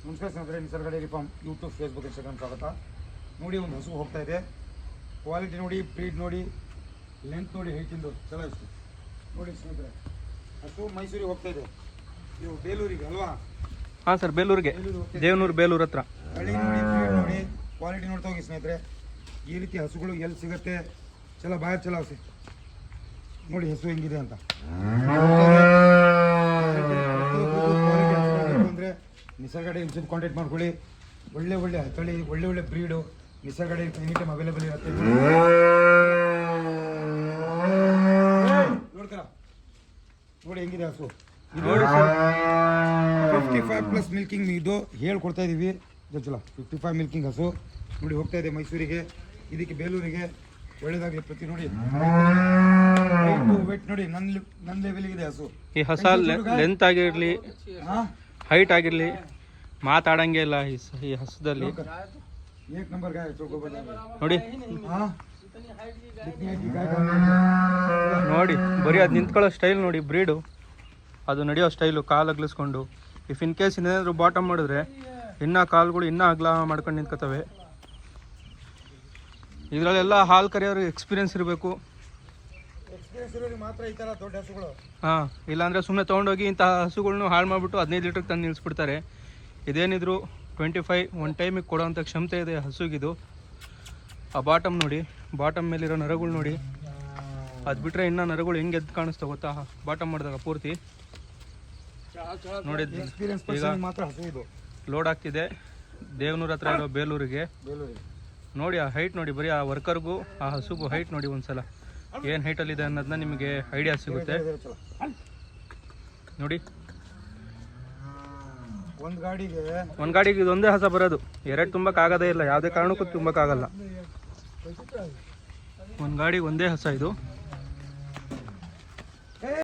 ನಮಸ್ಕಾರ ಸ್ನೇಹಿತರೆ, ನಿಸರ್ಗ dairy farm YouTube, Facebook, Instagram ಸ್ವಾಗತ. ನೋಡಿ, ಒಂದು ಹಸು ಹೋಗ್ತಾ ಇದೆ. ಕ್ವಾಲಿಟಿ ನೋಡಿ, ಬ್ರೀಡ್ ನೋಡಿ, ಲೆಂತ್ ನೋಡಿ, ಹೈಟಿಂದು ಚಲಾಯಿಸಿ ನೋಡಿ ಸ್ನೇಹಿತರೆ. ಹಸು ಮೈಸೂರಿಗೆ ಹೋಗ್ತಾ ಇದೆ. ನೀವು ಬೇಲೂರಿಗೆ ಅಲ್ವಾ? ಹಾಂ ಸರ್, ಬೇಲೂರಿಗೆ, ದೇವನೂರು ಬೇಲೂರು ಹತ್ರ. ಹಳ್ಳಿ ನೋಡಿ, ಬ್ರೀಡ್ ನೋಡಿ, ಕ್ವಾಲಿಟಿ ನೋಡ್ತಾ ಹೋಗಿ ಸ್ನೇಹಿತರೆ. ಈ ರೀತಿ ಹಸುಗಳು ಎಲ್ಲಿ ಸಿಗುತ್ತೆ ಚಲೋ ಬಾಯ್ ಚಲಾಯಿಸಿ ನೋಡಿ ಹಸು ಹೆಂಗಿದೆ ಅಂತ. ಅಂದರೆ ನಿಸರ್ಗ ಡೈರಿ ಜೊತೆ ಕಾಂಟ್ಯಾಕ್ಟ್ ಮಾಡ್ಕೊಳ್ಳಿ. ಒಳ್ಳೆ ಒಳ್ಳೆ ತಳಿ, ಒಳ್ಳೆ ಒಳ್ಳೆ ಬ್ರೀಡು ನಿಸರ್ಗ ಡೈರಿ ಎನಿ ಟೈಮ್ ಅವೈಲೇಬಲ್ ಇರುತ್ತೆ. ನೋಡ್ತಾರ ನೋಡಿ ಹೆಂಗಿದೆ ಹಸು. ನೋಡಿ 55+ ಮಿಲ್ಕಿಂಗ್ ಇದು ಹೇಳ್ಕೊಡ್ತಾ ಇದೀವಿ. ಜೊಚ್ಚಲ 55 ಮಿಲ್ಕಿಂಗ್ ಹಸು ನೋಡಿ ಹೋಗ್ತಾ ಇದೆ ಮೈಸೂರಿಗೆ, ಇದಕ್ಕೆ ಬೇಲೂರಿಗೆ. ಒಳ್ಳೇದಾಗಲಿ ಪ್ರತಿ ನೋಡಿ. ವೇಟ್ ನೋಡಿ ನನ್ನ ಲೆವೆಲ್ಗಿದೆ ಹಸು. ಈ ಹಸ ಲೆಂತ್ ಆಗಿರಲಿ, ಹೈಟ್ ಆಗಿರಲಿ, ಮಾತಾಡಂಗೆ ಇಲ್ಲ ಈ ಹಸದಲ್ಲಿ. ಏಕ್ ನಂಬರ್ ಗಾಯ ನೋಡಿ ನೋಡಿ, ಬರೀ ಅದು ನಿಂತ್ಕೊಳ್ಳೋ ಸ್ಟೈಲ್ ನೋಡಿ, ಬ್ರೀಡು ಅದು ನಡೆಯೋ ಸ್ಟೈಲು, ಕಾಲು ಅಗ್ಲಿಸ್ಕೊಂಡು. ಇಫ್ ಇನ್ ಕೇಸ್ ಇನ್ನೇನಾದ್ರು ಬಾಟಮ್ ಮಾಡಿದ್ರೆ ಇನ್ನೂ ಕಾಲುಗಳು ಇನ್ನೂ ಅಗ್ಲ ಮಾಡ್ಕೊಂಡು ನಿಂತ್ಕೋತವೆ. ಇದರಲ್ಲೆಲ್ಲ ಹಾಲು ಕರೆಯೋರಿಗೆ ಎಕ್ಸ್ಪೀರಿಯನ್ಸ್ ಇರಬೇಕು. ಮಾತ್ರ ಈ ಥರ ದೊಡ್ಡ ಹಸುಗಳು. ಹಾಂ, ಇಲ್ಲಾಂದರೆ ಸುಮ್ಮನೆ ತೊಗೊಂಡೋಗಿ ಇಂಥ ಹಸುಗಳ್ನು ಹಾಳು ಮಾಡಿಬಿಟ್ಟು 15 ಲೀಟ್ರಿಗೆ ತಂದು ನಿಲ್ಲಿಸ್ಬಿಡ್ತಾರೆ. ಇದೇನಿದ್ರು 25 ಒಂದು ಟೈಮಿಗೆ ಕೊಡೋವಂಥ ಕ್ಷಮತೆ ಇದೆ ಹಸುಗಿದು. ಆ ಬಾಟಮ್ ನೋಡಿ, ಬಾಟಮ್ ಮೇಲಿರೋ ನರಗಳು ನೋಡಿ, ಅದು ಬಿಟ್ಟರೆ ಇನ್ನೂ ನರಗಳು ಹೆಂಗೆ ಎದ್ದು ಕಾಣಿಸ್ತಾ ಗೊತ್ತಾ ಬಾಟಮ್ ಮಾಡಿದಾಗ ಪೂರ್ತಿ. ನೋಡಿ ಈಗ ಮಾತ್ರ ಹಸು ಇದು ಲೋಡ್ ಆಗ್ತಿದೆ ದೇವನೂರು ಹತ್ರ ಇರೋ ಬೇಲೂರಿಗೆ. ನೋಡಿ ಆ ಹೈಟ್ ನೋಡಿ, ಬರೀ ಆ ವರ್ಕರ್ಗೂ ಆ ಹಸುಗೂ ಹೈಟ್ ನೋಡಿ ಒಂದ್ಸಲ ಏನು ಹೈಟಲ್ಲಿದೆ ಅನ್ನೋದನ್ನ ನಿಮಗೆ ಐಡಿಯಾ ಸಿಗುತ್ತೆ ನೋಡಿ. ಒಂದು ಗಾಡಿಗೆ ಇದೊಂದೇ ಹಸ ಬರೋದು, ಎರಡು ತುಂಬಕ್ಕಾಗೋದೇ ಇಲ್ಲ, ಯಾವುದೇ ಕಾರಣಕ್ಕೂ ತುಂಬಕ್ಕಾಗಲ್ಲ. ಒಂದು ಗಾಡಿಗೆ ಒಂದೇ ಹಸ ಇದು.